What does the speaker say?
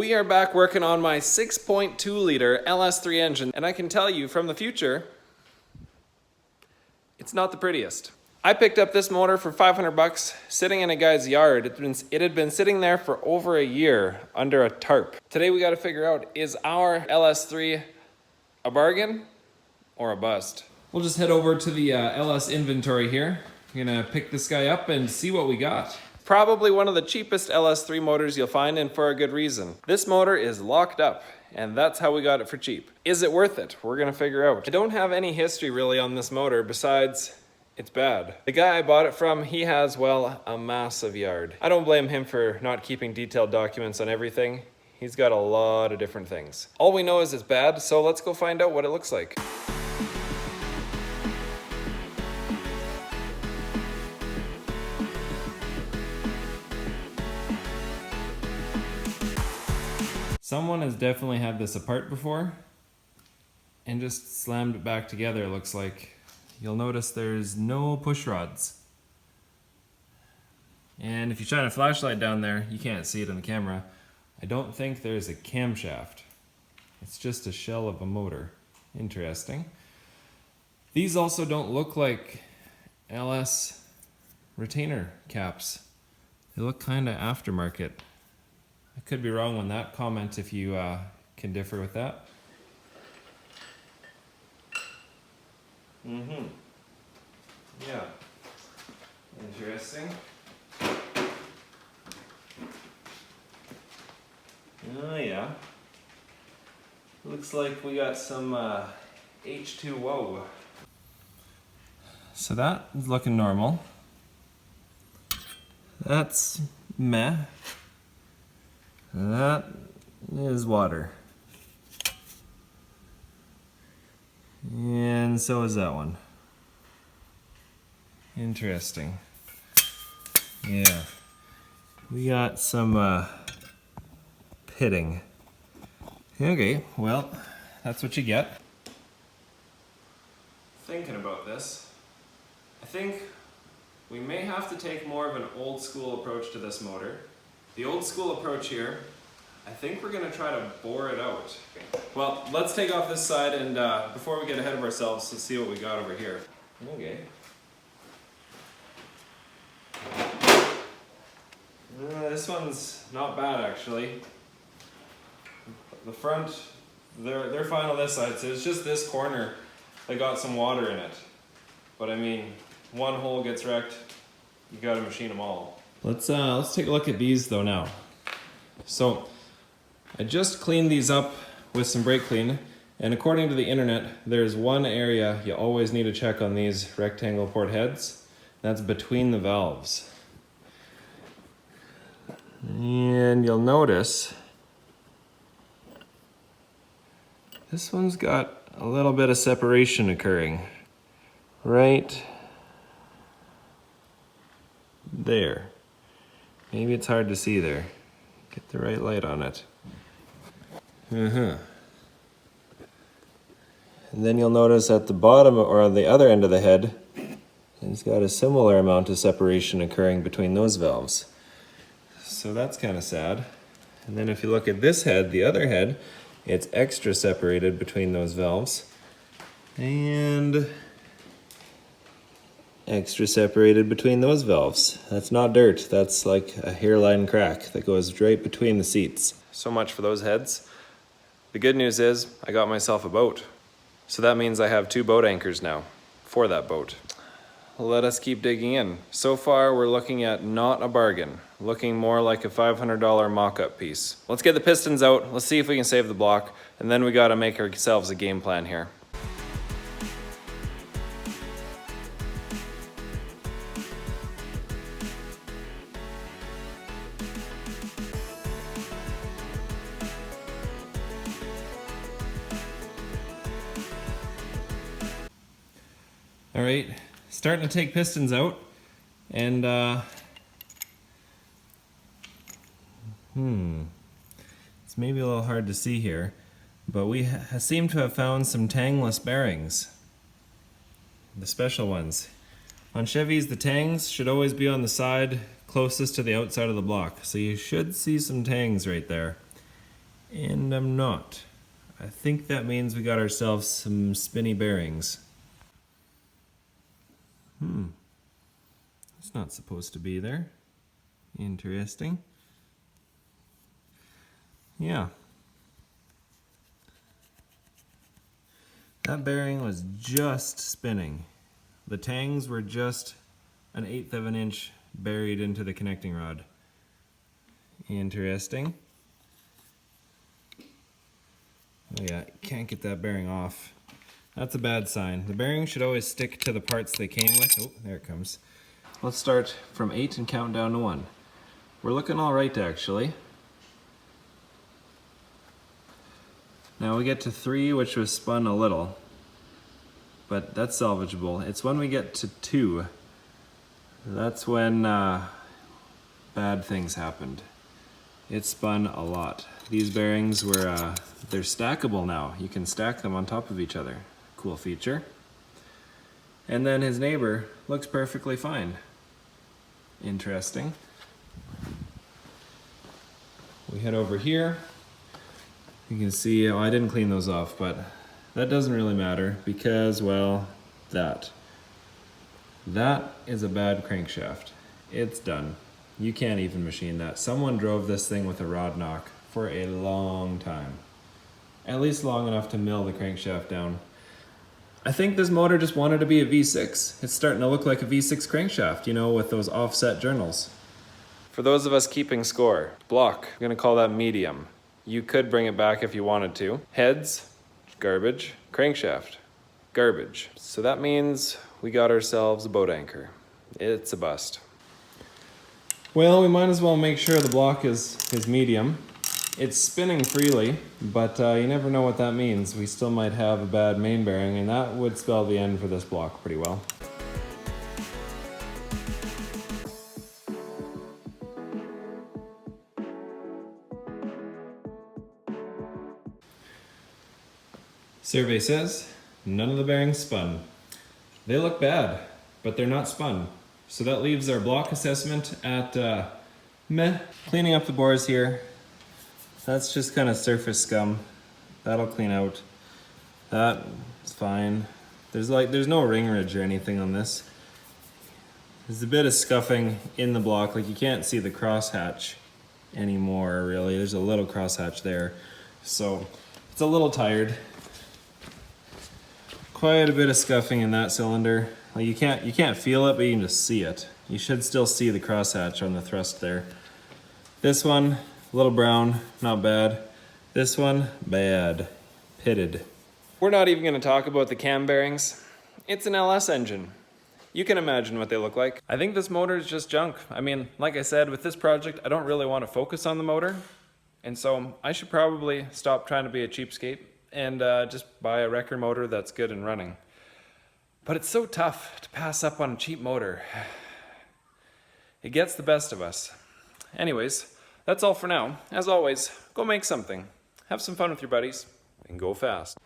We are back working on my 6.2 liter LS3 engine, and I can tell you from the future, it's not the prettiest. I picked up this motor for 500 bucks sitting in a guy's yard. It had been sitting there for over a year under a tarp. Today we got to figure out, is our LS3 a bargain or a bust? We'll just head over to the LS inventory here. I'm gonna pick this guy up and see what we got. Probably one of the cheapest LS3 motors you'll find, and for a good reason. This motor is locked up, and that's how we got it for cheap. Is it worth it? We're gonna figure out. I don't have any history really on this motor besides it's bad. The guy I bought it from, he has, well, a massive yard. I don't blame him for not keeping detailed documents on everything. He's got a lot of different things. All we know is it's bad, so let's go find out what it looks like. Someone has definitely had this apart before and just slammed it back together, it looks like. You'll notice there's no push rods. And if you shine a flashlight down there, you can't see it on the camera. I don't think there's a camshaft. It's just a shell of a motor. Interesting. These also don't look like LS retainer caps. They look kind of aftermarket. I could be wrong on that. Comment if you can differ with that. Yeah. Interesting. Oh yeah. Looks like we got some H2O. So that is looking normal. That's meh. That is water. And so is that one. Interesting. Yeah. We got some pitting. Okay, well, that's what you get. Thinking about this, I think we may have to take more of an old school approach to this motor. The old school approach here, I think we're gonna try to bore it out. Well, let's take off this side and before we get ahead of ourselves, let's see what we got over here. Okay. This one's not bad actually. The front, they're fine on this side, so it's just this corner that got some water in it. But I mean, one hole gets wrecked, you gotta machine them all. Let's take a look at these though now. So I just cleaned these up with some brake clean, and according to the internet, there's one area you always need to check on these rectangle port heads. That's between the valves. And you'll notice this one's got a little bit of separation occurring right there. Maybe it's hard to see there. Get the right light on it. And then you'll notice at the bottom or the other end of the head, it's got a similar amount of separation occurring between those valves. So that's kind of sad. And then if you look at this head, the other head, it's extra separated between those valves. And extra separated between those valves. That's not dirt, that's like a hairline crack that goes right between the seats. So much for those heads. The good news is I got myself a boat. So that means I have 2 boat anchors now for that boat. Let us keep digging in. So far we're looking at not a bargain, looking more like a $500 mock-up piece. Let's get the pistons out, let's see if we can save the block, and then we gotta make ourselves a game plan here. All right, starting to take pistons out, and it's maybe a little hard to see here, but we seem to have found some tangless bearings, the special ones. On Chevys, the tangs should always be on the side closest to the outside of the block, so you should see some tangs right there. And I'm not. I think that means we got ourselves some spinny bearings. It's not supposed to be there. Interesting. Yeah. That bearing was just spinning. The tangs were just an 1/8 of an inch buried into the connecting rod. Interesting. Oh yeah, can't get that bearing off. That's a bad sign. The bearing should always stick to the parts they came with. Oh, there it comes. Let's start from 8 and count down to 1. We're looking all right, actually. Now we get to 3, which was spun a little, but that's salvageable. It's when we get to 2, that's when bad things happened. It spun a lot. These bearings were, they're stackable now. You can stack them on top of each other. Cool feature. And then his neighbor looks perfectly fine. Interesting. We head over here. You can see, oh, I didn't clean those off, but that doesn't really matter because, well, that is a bad crankshaft. It's done. You can't even machine that. Someone drove this thing with a rod knock for a long time. At least long enough to mill the crankshaft down. I think this motor just wanted to be a V6. It's starting to look like a V6 crankshaft, you know, with those offset journals. For those of us keeping score, block, I'm gonna call that medium. You could bring it back if you wanted to. Heads, garbage. Crankshaft, garbage. So that means we got ourselves a boat anchor. It's a bust. Well, we might as well make sure the block is medium. It's spinning freely, but you never know what that means. We still might have a bad main bearing, and that would spell the end for this block pretty well. Survey says none of the bearings spun. They look bad, but they're not spun. So that leaves our block assessment at meh. Cleaning up the bores here. That's just kind of surface scum. That'll clean out. That's fine. There's no ring ridge or anything on this. There's a bit of scuffing in the block, like you can't see the crosshatch anymore really. There's a little crosshatch there. So it's a little tired. Quite a bit of scuffing in that cylinder. Like you can't feel it, but you can just see it. You should still see the crosshatch on the thrust there. This one, a little brown, not bad. This one, bad, pitted. We're not even gonna talk about the cam bearings. It's an LS engine. You can imagine what they look like. I think this motor is just junk. I mean, like I said, with this project, I don't really want to focus on the motor. And so I should probably stop trying to be a cheapskate and just buy a wrecker motor that's good and running. But it's so tough to pass up on a cheap motor. It gets the best of us. Anyways, that's all for now. As always, go make something. Have some fun with your buddies, and go fast.